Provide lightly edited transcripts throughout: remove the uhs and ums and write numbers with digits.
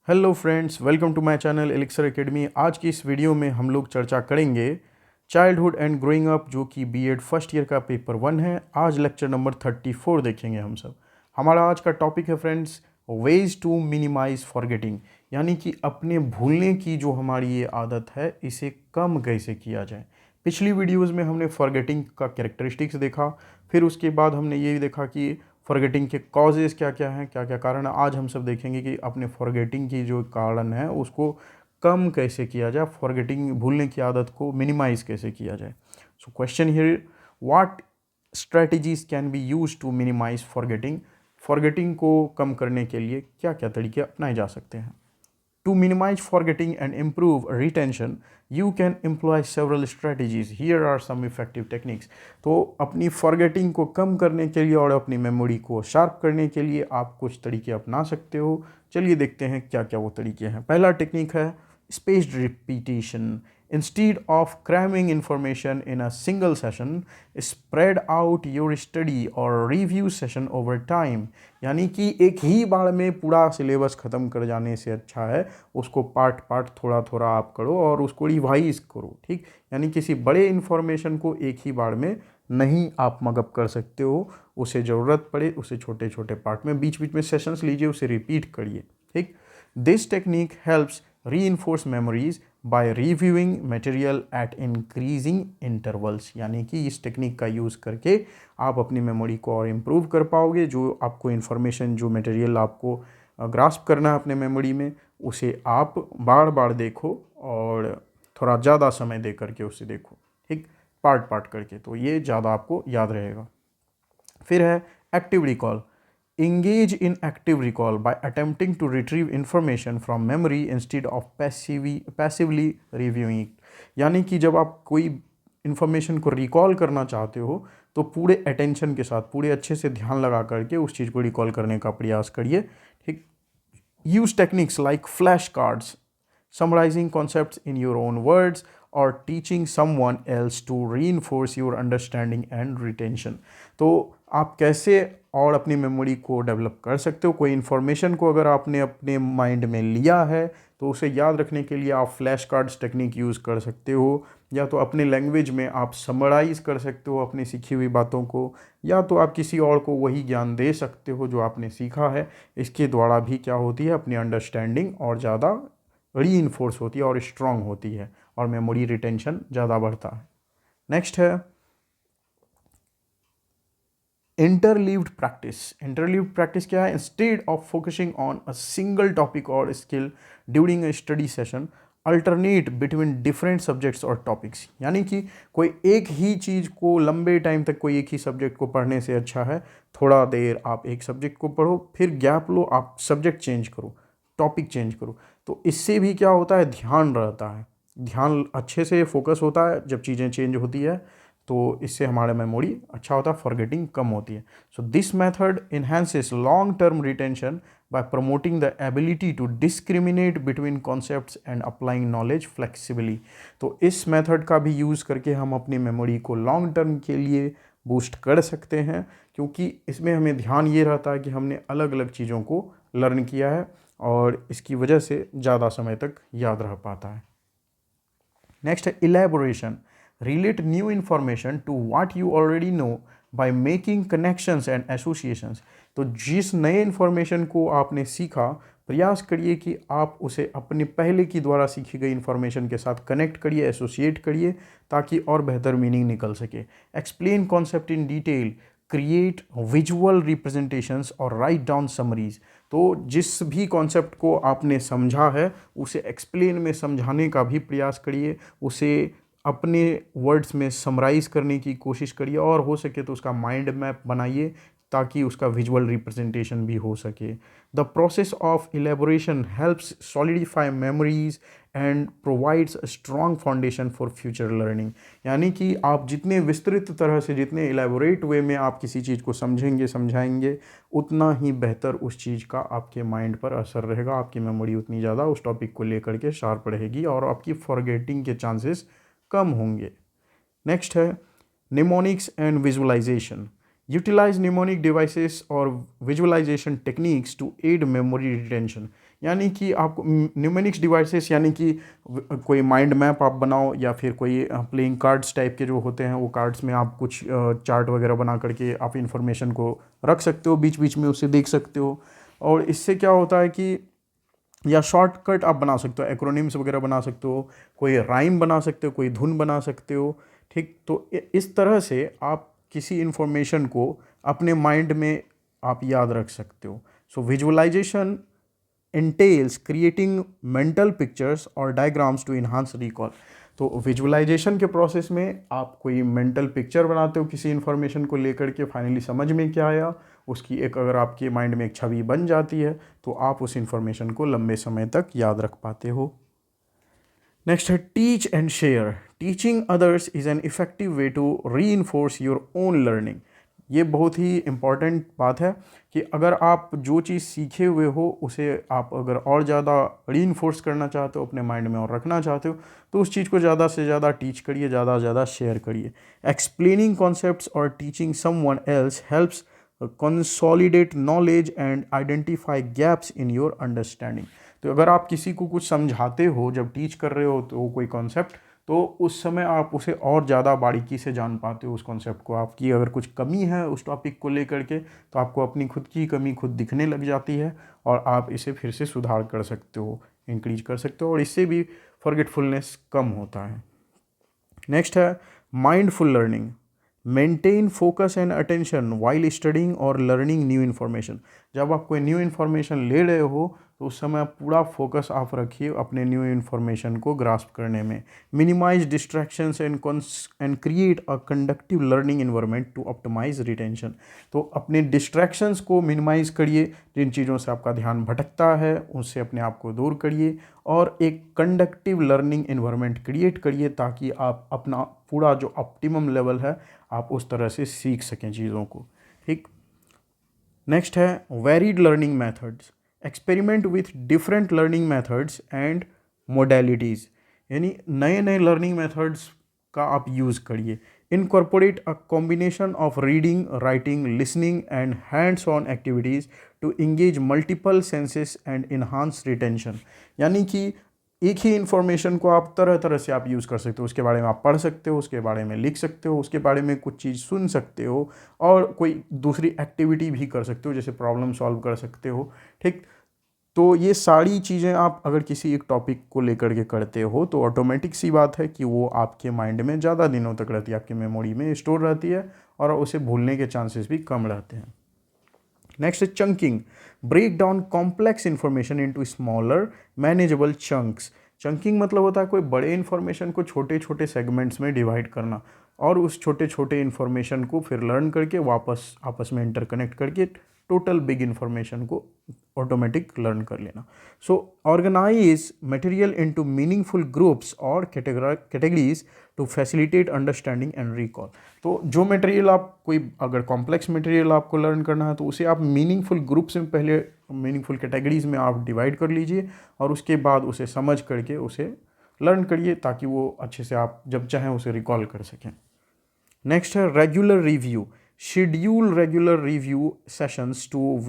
Hello friends, welcome to my channel Elixir academy. आज की इस वीडियो में हम लोग चर्चा करेंगे चाइल्डहुड एंड ग्रोइंग अप, जो कि बीएड फर्स्ट ईयर का पेपर 1 है। आज लेक्चर नंबर 34 देखेंगे हम सब। हमारा आज का टॉपिक है friends, ways to minimize forgetting, यानी कि अपने भूलने की जो हमारी ये आदत है इसे कम कैसे किया जाए। पिछली वीडियोज़ में हमने फॉरगेटिंग का कैरेक्टरिस्टिक्स देखा, फिर उसके बाद हमने ये भी देखा कि फॉरगेटिंग के कॉजेज़ क्या क्या हैं, क्या क्या कारण है। आज हम सब देखेंगे कि अपने फॉरगेटिंग की जो कारण है उसको कम कैसे किया जाए, फॉरगेटिंग भूलने की आदत को मिनिमाइज कैसे किया जाए। So question here, what strategies can be use to minimize forgetting. Forgetting को कम करने के लिए क्या क्या तरीके अपनाए जा सकते हैं। To minimize forgetting and improve retention, you can employ several strategies. Here are some effective techniques. तो अपनी forgetting को कम करने के लिए और अपनी मेमोरी को शार्प करने के लिए आप कुछ तरीके अपना सकते हो। चलिए देखते हैं क्या क्या वो तरीके हैं। पहला टेक्निक है spaced repetition. Instead of cramming information in a single session, spread out your study or review session over time. यानी कि एक ही बार में पूरा सिलेबस ख़त्म कर जाने से अच्छा है उसको पार्ट पार्ट थोड़ा थोड़ा आप करो और उसको रिवाइज करो। ठीक, यानी किसी बड़े इन्फॉर्मेशन को एक ही बार में नहीं आप मगअप कर सकते हो, उसे ज़रूरत पड़े उसे छोटे छोटे पार्ट में बीच बीच में सेशंस लीजिए, उसे रिपीट करिए। ठीक, this technique helps reinforce memories by reviewing material at increasing intervals। यानी कि इस टेक्निक का यूज़ करके आप अपनी मेमोरी को और इम्प्रूव कर पाओगे। जो आपको इन्फॉर्मेशन, जो मटेरियल आपको ग्रास्प करना है अपने मेमोरी में, उसे आप बार बार देखो और थोड़ा ज़्यादा समय दे करके उसे देखो। ठीक, पार्ट पार्ट करके, तो ये ज़्यादा आपको याद रहेगा। फिर है active recall. Engage in active recall by attempting to retrieve information from memory instead of passively reviewing it। यानी कि जब आप कोई इन्फॉर्मेशन को रिकॉल करना चाहते हो तो पूरे अटेंशन के साथ, पूरे अच्छे से ध्यान लगा करके उस चीज़ को रिकॉल करने का प्रयास करिए। ठीक, use techniques like flash cards, summarizing concepts in your own words, or teaching someone else to reinforce your understanding and retention। तो आप कैसे और अपनी मेमोरी को डेवलप कर सकते हो। कोई इन्फॉर्मेशन को अगर आपने अपने माइंड में लिया है तो उसे याद रखने के लिए आप फ्लैश कार्ड्स टेक्निक यूज़ कर सकते हो, या तो अपने लैंग्वेज में आप समराइज़ कर सकते हो अपनी सीखी हुई बातों को, या तो आप किसी और को वही ज्ञान दे सकते हो जो आपने सीखा है। इसके द्वारा भी क्या होती है, अपनी अंडरस्टैंडिंग और ज़्यादा रीइंफोर्स होती है और स्ट्रांग होती है और मेमोरी रिटेंशन ज़्यादा बढ़ता है। नेक्स्ट है इंटरलीव्ड प्रैक्टिस। इंटरलीव्ड प्रैक्टिस क्या है? Instead of focusing on a single topic और skill during a study session, alternate between different subjects और टॉपिक्स। यानी कि कोई एक ही चीज़ को लंबे टाइम तक कोई एक ही सब्जेक्ट को पढ़ने से अच्छा है थोड़ा देर आप एक सब्जेक्ट को पढ़ो, फिर गैप लो, आप सब्जेक्ट चेंज करो, टॉपिक चेंज करो। तो इससे भी क्या होता है, ध्यान रहता है, ध्यान अच्छे से फोकस होता है जब चीज़ें चेंज होती है, तो इससे हमारा मेमोरी अच्छा होता है, फॉरगेटिंग कम होती है। So this method enhances long term retention by promoting the ability to discriminate between concepts and applying knowledge flexibly। तो इस मेथड का भी यूज़ करके हम अपनी मेमोरी को लॉन्ग टर्म के लिए बूस्ट कर सकते हैं, क्योंकि इसमें हमें ध्यान ये रहता है कि हमने अलग अलग चीज़ों को लर्न किया है और इसकी वजह से ज़्यादा समय तक याद रह पाता है। नेक्स्ट है elaboration. Relate new information to what you already know by making connections and associations. तो जिस नए इन्फॉर्मेशन को आपने सीखा, प्रयास करिए कि आप उसे अपने पहले की द्वारा सीखी गई इन्फॉर्मेशन के साथ कनेक्ट करिए, एसोसिएट करिए, ताकि और बेहतर मीनिंग निकल सके। Explain concept in detail, create visual representations और राइट डाउन समरीज। तो जिस भी कॉन्सेप्ट को आपने समझा है उसे एक्सप्लेन में समझाने का भी प्रयास करिए, उसे अपने वर्ड्स में समराइज़ करने की कोशिश करिए और हो सके तो उसका माइंड मैप बनाइए ताकि उसका विजुअल रिप्रेजेंटेशन भी हो सके। The process of elaboration helps solidify memories and provides a strong foundation for future learning. यानी कि आप जितने विस्तृत तरह से, जितने इलेबोरेट वे में आप किसी चीज़ को समझेंगे, समझाएंगे, उतना ही बेहतर उस चीज़ का आपके माइंड पर असर रहेगा। आपकी मेमोरी उतनी ज़्यादा उस टॉपिक को लेकर के शार्प रहेगी और आपकी फॉरगेटिंग के चांसेस कम होंगे। नेक्स्ट है mnemonics and visualisation. Utilise mnemonic devices और visualisation techniques to aid memory retention. यानी कि आपको न्यूमेरिक्स डिवाइसेस यानी कि कोई माइंड मैप आप बनाओ या फिर कोई प्लेइंग कार्ड्स टाइप के जो होते हैं, वो कार्ड्स में आप कुछ चार्ट वगैरह बना करके आप इन्फॉर्मेशन को रख सकते हो, बीच बीच में उसे देख सकते हो। और इससे क्या होता है कि या शॉर्टकट आप बना सकते हो, एक्रोनिम्स वगैरह बना सकते हो, कोई राइम बना सकते हो, कोई धुन बना सकते हो। ठीक, तो इस तरह से आप किसी इन्फॉर्मेशन को अपने माइंड में आप याद रख सकते हो। सो visualisation entails creating mental pictures और diagrams to enhance recall। तो विजुअलाइजेशन के प्रोसेस में आप कोई मेंटल पिक्चर बनाते हो किसी इन्फॉर्मेशन को लेकर के, फाइनली समझ में क्या आया उसकी एक अगर आपके माइंड में एक छवि बन जाती है तो आप उस इन्फॉर्मेशन को लंबे समय तक याद रख पाते हो। नेक्स्ट है teach and share. Teaching others is an effective way to reinforce your own learning. ये बहुत ही इम्पॉर्टेंट बात है कि अगर आप जो चीज़ सीखे हुए हो उसे आप अगर और ज़्यादा री इन्फोर्स करना चाहते हो, अपने माइंड में और रखना चाहते हो, तो उस चीज़ को ज़्यादा से ज़्यादा टीच करिए, ज़्यादा से ज़्यादा शेयर करिए। एक्सप्लेनिंग कॉन्सेप्ट्स और teaching someone else helps consolidate knowledge and identify gaps in your understanding. तो अगर आप किसी को कुछ समझाते हो, जब टीच कर रहे हो तो कोई कॉन्सेप्ट, तो उस समय आप उसे और ज़्यादा बारीकी से जान पाते हो उस कॉन्सेप्ट को। आपकी अगर कुछ कमी है उस टॉपिक को लेकर के तो आपको अपनी खुद की कमी खुद दिखने लग जाती है और आप इसे फिर से सुधार कर सकते हो, इंक्रीज कर सकते हो, और इससे भी फॉरगेटफुलनेस कम होता है। नेक्स्ट है mindful learning. Maintain focus and attention while studying और लर्निंग न्यू इन्फॉर्मेशन। जब आप कोई न्यू इन्फॉर्मेशन ले रहे हो तो उस समय आप पूरा फोकस आप रखिए अपने न्यू इन्फॉर्मेशन को ग्रास्प करने में। Minimize distractions and create a conducive learning environment to optimize retention. तो अपने डिस्ट्रैक्शंस को मिनिमाइज करिए, जिन चीज़ों से आपका ध्यान भटकता है उससे अपने आप को दूर करिए और एक कंडक्टिव लर्निंग इन्वायरमेंट क्रिएट करिए ताकि आप अपना पूरा जो ऑप्टिमम लेवल है आप उस तरह से सीख सकें चीज़ों को। ठीक, नेक्स्ट है varied learning methods. Experiment with different learning methods and modalities, यानी नए नए लर्निंग मेथड्स का आप यूज़ करिए। Incorporate a combination of reading, writing, listening and hands on activities to engage multiple senses and enhance retention. यानी कि एक ही information को आप तरह तरह से आप यूज़ कर सकते हो, उसके बारे में आप पढ़ सकते हो, उसके बारे में लिख सकते हो, उसके बारे में कुछ चीज़ सुन सकते हो और कोई दूसरी एक्टिविटी भी कर सकते हो, जैसे प्रॉब्लम सॉल्व कर सकते हो। ठीक, तो ये सारी चीज़ें आप अगर किसी एक टॉपिक को लेकर के करते हो तो ऑटोमेटिक सी बात है कि वो आपके माइंड में ज़्यादा दिनों तक रहती है, आपकी मेमोरी में स्टोर रहती है और उसे भूलने के चांसेस भी कम रहते हैं। नेक्स्ट है chunking. Break down complex information into smaller manageable chunks. Chunking मतलब होता है कोई बड़े इन्फॉर्मेशन को छोटे छोटे सेगमेंट्स में डिवाइड करना और उस छोटे छोटे इन्फॉर्मेशन को फिर लर्न करके वापस आपस में इंटरकनेक्ट करके टोटल बिग इन्फॉर्मेशन को ऑटोमेटिक लर्न कर लेना। So organise material into meaningful groups और categories to facilitate understanding and recall. तो जो मटेरियल आप कोई अगर कॉम्प्लेक्स मटेरियल आपको लर्न करना है तो उसे आप मीनिंगफुल ग्रुप्स में पहले मीनिंगफुल कैटेगरीज में आप डिवाइड कर लीजिए और उसके बाद उसे समझ करके उसे लर्न करिए ताकि वो अच्छे से आप जब चाहें उसे रिकॉल कर सकें। नेक्स्ट है regular review. Schedule regular review sessions to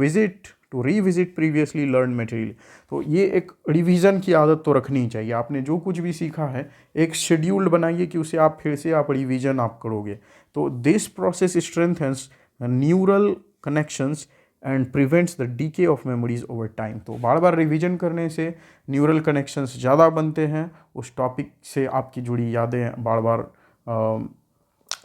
revisit previously learn material. तो ये एक रिवीजन की आदत तो रखनी चाहिए। आपने जो कुछ भी सीखा है एक शेड्यूल्ड बनाइए कि उसे आप फिर से आप रिवीजन आप करोगे। तो this process strengthens neural connections and prevents the DK of memories over time. तो बार बार रिवीजन करने से न्यूरल कनेक्शंस ज़्यादा बनते हैं, उस टॉपिक से आपकी जुड़ी यादें बार बार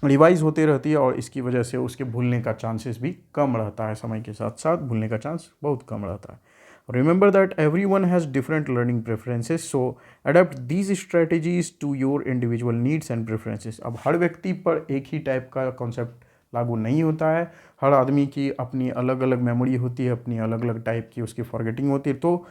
रिवाइज होती रहती है और इसकी वजह से उसके भूलने का चांसेस भी कम रहता है। समय के साथ साथ भूलने का चांस बहुत कम रहता है। Remember that everyone has different learning preferences, so adapt these strategies to your individual needs and preferences. अब हर व्यक्ति पर एक ही टाइप का कॉन्सेप्ट लागू नहीं होता है। हर आदमी की अपनी अलग अलग मेमोरी होती है, अपनी अलग अलग टाइप की उसकी फॉरगेटिंग होती है। तो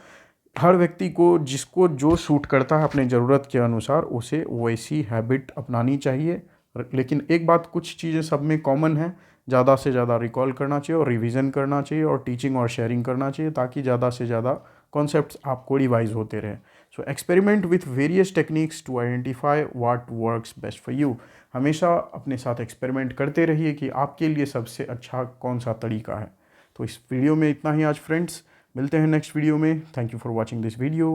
हर व्यक्ति को जिसको जो सूट करता है अपने ज़रूरत के अनुसार उसे वैसी हैबिट अपनानी चाहिए। लेकिन एक बात कुछ चीज़ें सब में कॉमन है, ज़्यादा से ज़्यादा रिकॉल करना चाहिए और रिवीजन करना चाहिए और टीचिंग और शेयरिंग करना चाहिए ताकि ज़्यादा से ज़्यादा कॉन्सेप्ट्स आपको रिवाइज होते रहे। So experiment with various techniques to identify what works best for you. हमेशा अपने साथ एक्सपेरिमेंट करते रहिए कि आपके लिए सबसे अच्छा कौन सा तरीका है। तो इस वीडियो में इतना ही आज फ्रेंड्स। मिलते हैं नेक्स्ट वीडियो में। Thank you for watching this video.